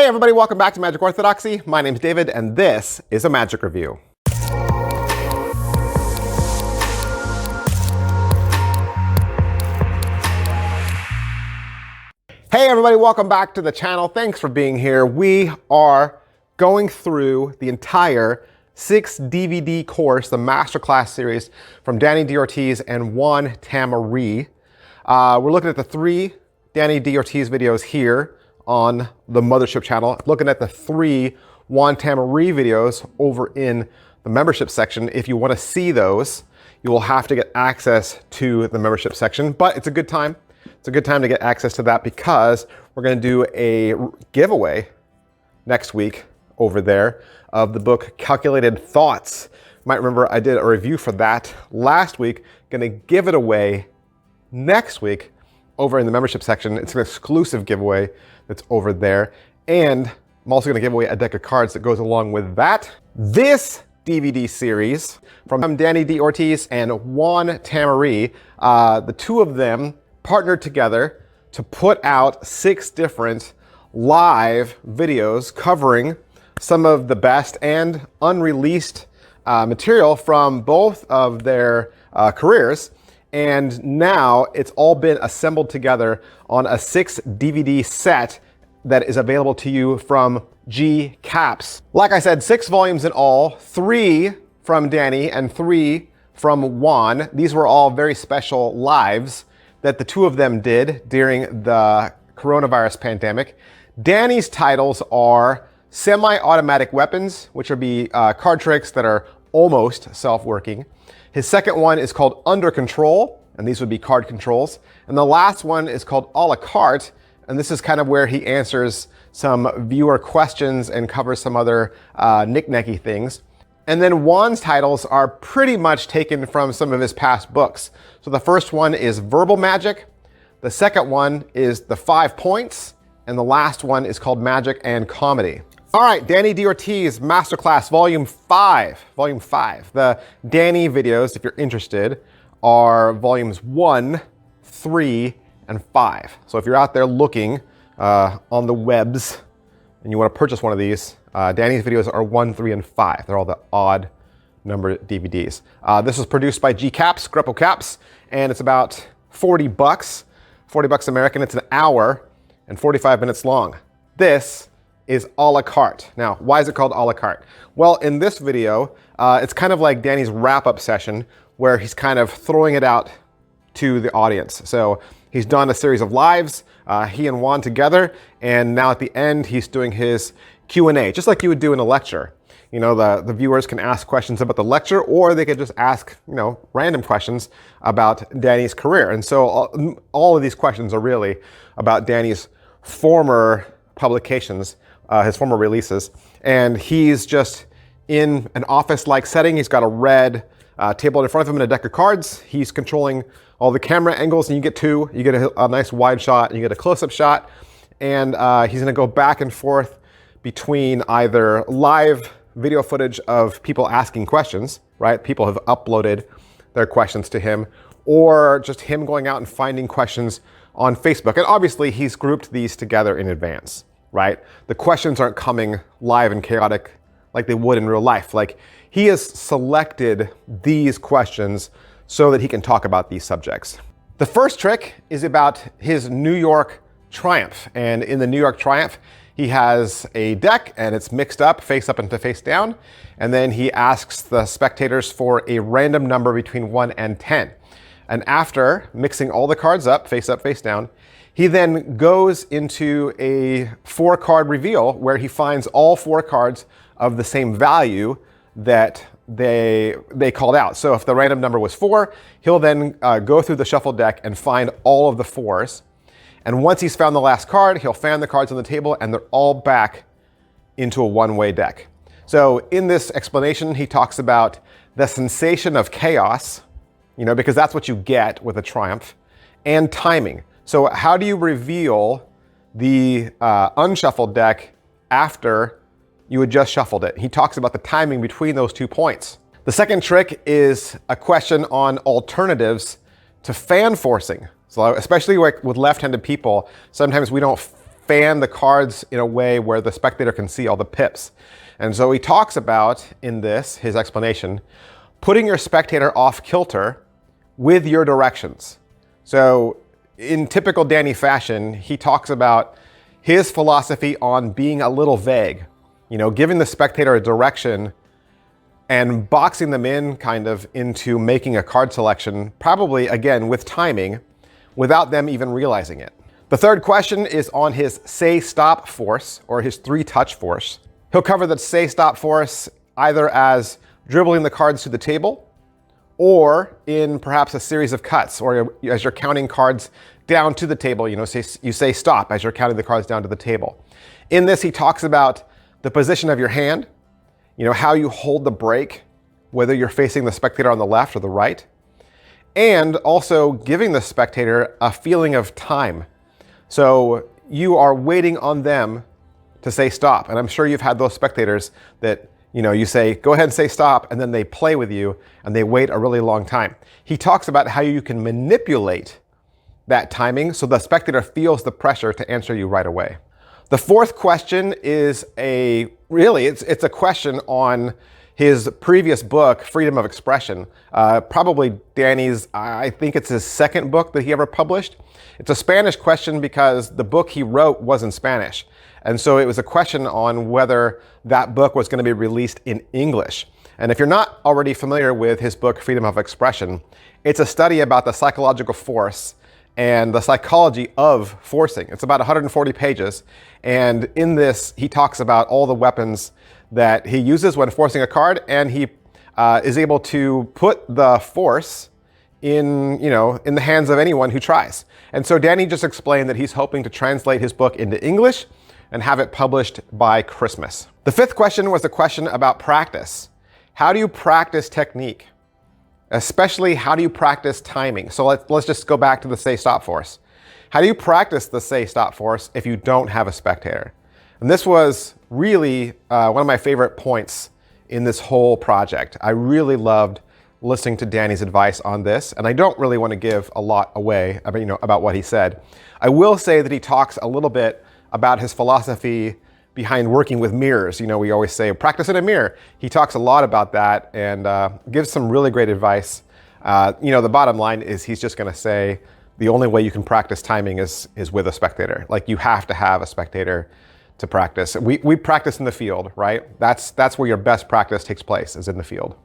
Hey everybody, welcome back to Magic Orthodoxy. My name's David and this is a Magic Review. Hey everybody, welcome back to the channel. Thanks for being here. We are going through the entire 6-DVD course, the Masterclass series from Dani DaOrtiz and Juan Tamarí. We're looking at the 3 Dani DaOrtiz videos here on the Mothership channel, looking at the 3 Juan Tamarí videos over in the membership section. If you want to see those, you will have to get access to the membership section, but it's a good time. It's a good time to get access to that because we're going to do a giveaway next week over there of the book Calculated Thoughts. You might remember I did a review for that last week. Going to give it away next week over in the membership section. It's an exclusive giveaway that's over there. And I'm also going to give away a deck of cards that goes along with that. This DVD series from Dani DaOrtiz and Juan Tamarí, the two of them partnered together to put out 6 different live videos covering some of the best and unreleased material from both of their careers. And now it's all been assembled together on a 6-DVD set that is available to you from Caps. Like I said, 6 volumes in all, 3 from Dani and 3 from Juan. These were all very special lives that the two of them did during the coronavirus pandemic. Dani's titles are Semi-Automatic Weapons, which would be card tricks that are almost self-working. His second one is called Under Control, and these would be card controls. And the last one is called A la Carte, and this is kind of where he answers some viewer questions and covers some other knick-knacky things. And then Juan's titles are pretty much taken from some of his past books. So the first one is Verbal Magic, the second one is The 5 Points, and the last one is called Magic and Comedy. All right, Dani DaOrtiz Masterclass Volume 5. Volume 5. The Dani videos, if you're interested, are Volumes 1, 3, and 5. So if you're out there looking on the webs and you want to purchase one of these, Dani's videos are 1, 3, and 5. They're all the odd number DVDs. This was produced by Caps, Grepo Caps, and it's about 40 bucks American. It's an hour and 45 minutes long. This is a la carte. Now, why is it called a la carte? Well, in this video, it's kind of like Dani's wrap-up session where he's kind of throwing it out to the audience. So he's done a series of lives, he and Juan together, and now at the end, he's doing his Q&A, just like you would do in a lecture. You know, the viewers can ask questions about the lecture, or they could just ask, you know, random questions about Dani's career. And so all of these questions are really about Dani's former publications, his former releases. And he's just in an office-like setting. He's got a red table in front of him and a deck of cards. He's controlling all the camera angles, and you get 2. You get a nice wide shot, and you get a close-up shot. And he's gonna go back and forth between either live video footage of people asking questions, right? People have uploaded their questions to him, or just him going out and finding questions on Facebook. And obviously he's grouped these together in advance, right? The questions aren't coming live and chaotic like they would in real life. Like, he has selected these questions so that he can talk about these subjects. The first trick is about his New York Triumph. And in the New York Triumph, he has a deck and it's mixed up face up and face down. And then he asks the spectators for a random number between 1 and 10. And after mixing all the cards up, face down, he then goes into a 4-card reveal where he finds all 4 cards of the same value that they called out. So if the random number was 4, he'll then go through the shuffle deck and find all of the 4s. And once he's found the last card, he'll fan the cards on the table and they're all back into a one-way deck. So in this explanation, he talks about the sensation of chaos, you know, because that's what you get with a Triumph, and timing. So how do you reveal the unshuffled deck after you had just shuffled it? He talks about the timing between those 2 points. The second trick is a question on alternatives to fan forcing. So especially like with left-handed people, sometimes we don't fan the cards in a way where the spectator can see all the pips. And so he talks about, in this, his explanation, putting your spectator off kilter with your directions. So in typical Dani fashion, he talks about his philosophy on being a little vague, giving the spectator a direction and boxing them in kind of into making a card selection, probably again with timing, without them even realizing it. The third question is on his say stop force, or his 3-touch force. He'll cover the say stop force either as dribbling the cards to the table, or in perhaps a series of cuts, or as you're counting cards down to the table, you say stop as you're counting the cards down to the table. In this, he talks about the position of your hand, how you hold the break, whether you're facing the spectator on the left or the right, and also giving the spectator a feeling of time. So you are waiting on them to say stop. And I'm sure you've had those spectators that you say, go ahead and say stop, and then they play with you and they wait a really long time. He talks about how you can manipulate that timing so the spectator feels the pressure to answer you right away. The fourth question is it's a question on his previous book, Freedom of Expression, probably Dani's, I think it's his second book that he ever published. It's a Spanish question because the book he wrote was in Spanish. And so it was a question on whether that book was going to be released in English. And if you're not already familiar with his book, Freedom of Expression, it's a study about the psychological force and the psychology of forcing. It's about 140 pages. And in this, he talks about all the weapons that he uses when forcing a card, and he is able to put the force in the hands of anyone who tries. And so Dani just explained that he's hoping to translate his book into English and have it published by Christmas. The fifth question was a question about practice. How do you practice technique? Especially, how do you practice timing? So let's just go back to the say stop force. How do you practice the say stop force if you don't have a spectator? And this was really one of my favorite points in this whole project. I really loved listening to Dani's advice on this, and I don't really want to give a lot away about what he said. I will say that he talks a little bit about his philosophy behind working with mirrors. We always say, practice in a mirror. He talks a lot about that and gives some really great advice. The bottom line is he's just going to say the only way you can practice timing is with a spectator. Like, you have to have a spectator to practice. We practice in the field, right? That's where your best practice takes place, is in the field.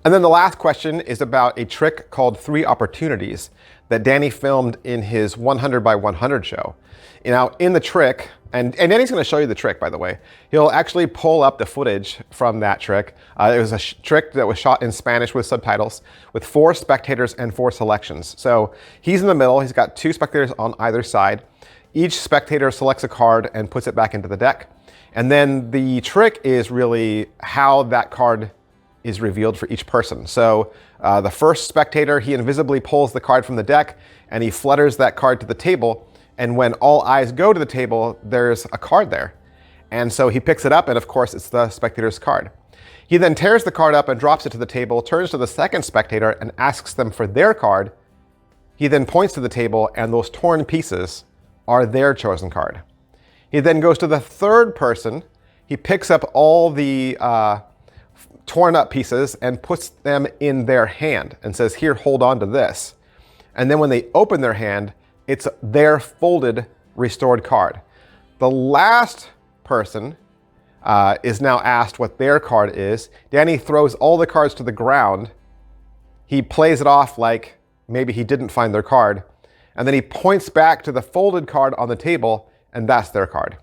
And then the last question is about a trick called 3 opportunities that Dani filmed in his 100 by 100 show. In the trick, and Dani's going to show you the trick, by the way. He'll actually pull up the footage from that trick. It was a trick that was shot in Spanish with subtitles, with 4 spectators and 4 selections. So he's in the middle. He's got 2 spectators on either side. Each spectator selects a card and puts it back into the deck. And then the trick is really how that card is revealed for each person. So the first spectator, he invisibly pulls the card from the deck and he flutters that card to the table. And when all eyes go to the table, there's a card there. And so he picks it up, and of course, it's the spectator's card. He then tears the card up and drops it to the table, turns to the second spectator and asks them for their card. He then points to the table, and those torn pieces are their chosen card. He then goes to the third person. He picks up all the torn up pieces and puts them in their hand and says, here, hold on to this. And then when they open their hand, it's their folded, restored card. The last person is now asked what their card is. Dani throws all the cards to the ground. He plays it off like maybe he didn't find their card. And then he points back to the folded card on the table, and that's their card.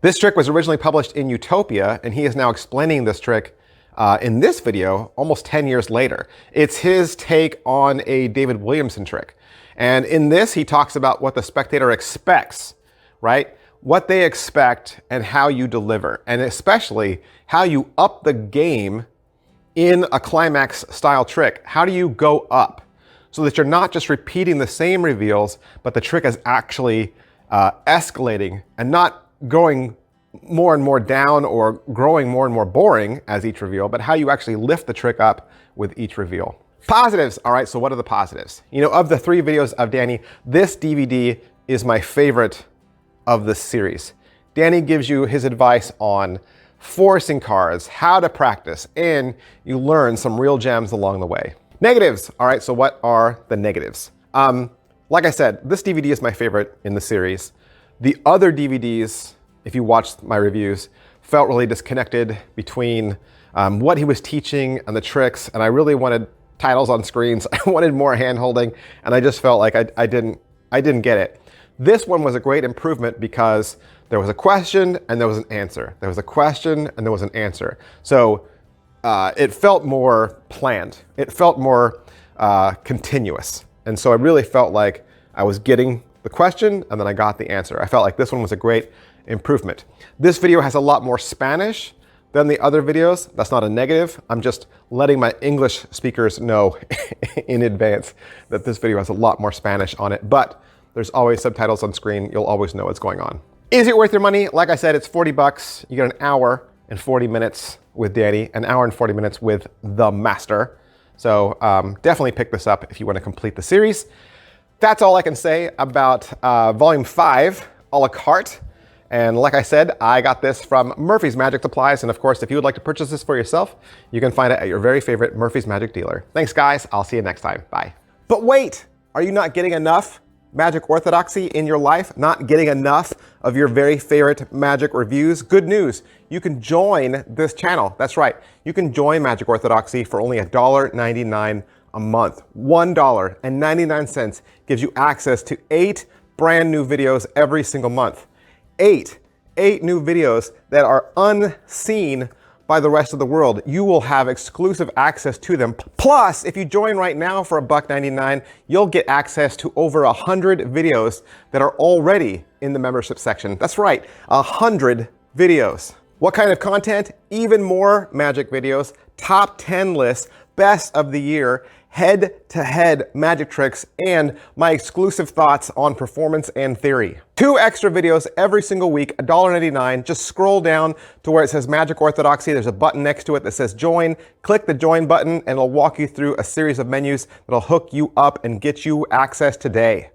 This trick was originally published in Utopia, and he is now explaining this trick in this video almost 10 years later. It's his take on a David Williamson trick. And in this, he talks about what the spectator expects, right? What they expect and how you deliver, and especially how you up the game in a climax style trick. How do you go up so that you're not just repeating the same reveals, but the trick is actually escalating and not going more and more down or growing more and more boring as each reveal, but how you actually lift the trick up with each reveal. Positives. All right, so what are the positives? Of the 3 videos of Dani, this DVD is my favorite of this series. Dani gives you his advice on forcing cards, how to practice, and you learn some real gems along the way. Negatives. All right, so what are the negatives? Like I said, this DVD is my favorite in the series. The other DVDs, if you watched my reviews, felt really disconnected between what he was teaching and the tricks, and I really wanted titles on screens. I wanted more hand-holding, and I just felt like I didn't get it. This one was a great improvement because there was a question and there was an answer. There was a question and there was an answer. So it felt more planned. It felt more continuous. And so I really felt like I was getting the question and then I got the answer. I felt like this one was a great improvement. This video has a lot more Spanish than the other videos. That's not a negative. I'm just letting my English speakers know in advance that this video has a lot more Spanish on it, but there's always subtitles on screen. You'll always know what's going on. Is it worth your money? Like I said, it's 40 bucks. You get an hour and 40 minutes with Dani, an hour and 40 minutes with the master. So definitely pick this up if you want to complete the series. That's all I can say about Volume 5, a la carte. And like I said, I got this from Murphy's Magic Supplies. And of course, if you would like to purchase this for yourself, you can find it at your very favorite Murphy's Magic dealer. Thanks, guys. I'll see you next time. Bye. But wait, are you not getting enough Magic Orthodoxy in your life? Not getting enough of your very favorite magic reviews? Good news. You can join this channel. That's right. You can join Magic Orthodoxy for only $1.99 a month. $1.99 gives you access to 8 brand new videos every single month. 8 new videos that are unseen by the rest of the world. You will have exclusive access to them. Plus, if you join right now for $1.99, you'll get access to over 100 videos that are already in the membership section. That's right, 100 videos. What kind of content? Even more magic videos, top 10 lists, best of the year, head-to-head magic tricks, and my exclusive thoughts on performance and theory. 2 extra videos every single week, $1.99. Just scroll down to where it says Magic Orthodoxy. There's a button next to it that says join. Click the join button and it'll walk you through a series of menus that'll hook you up and get you access today.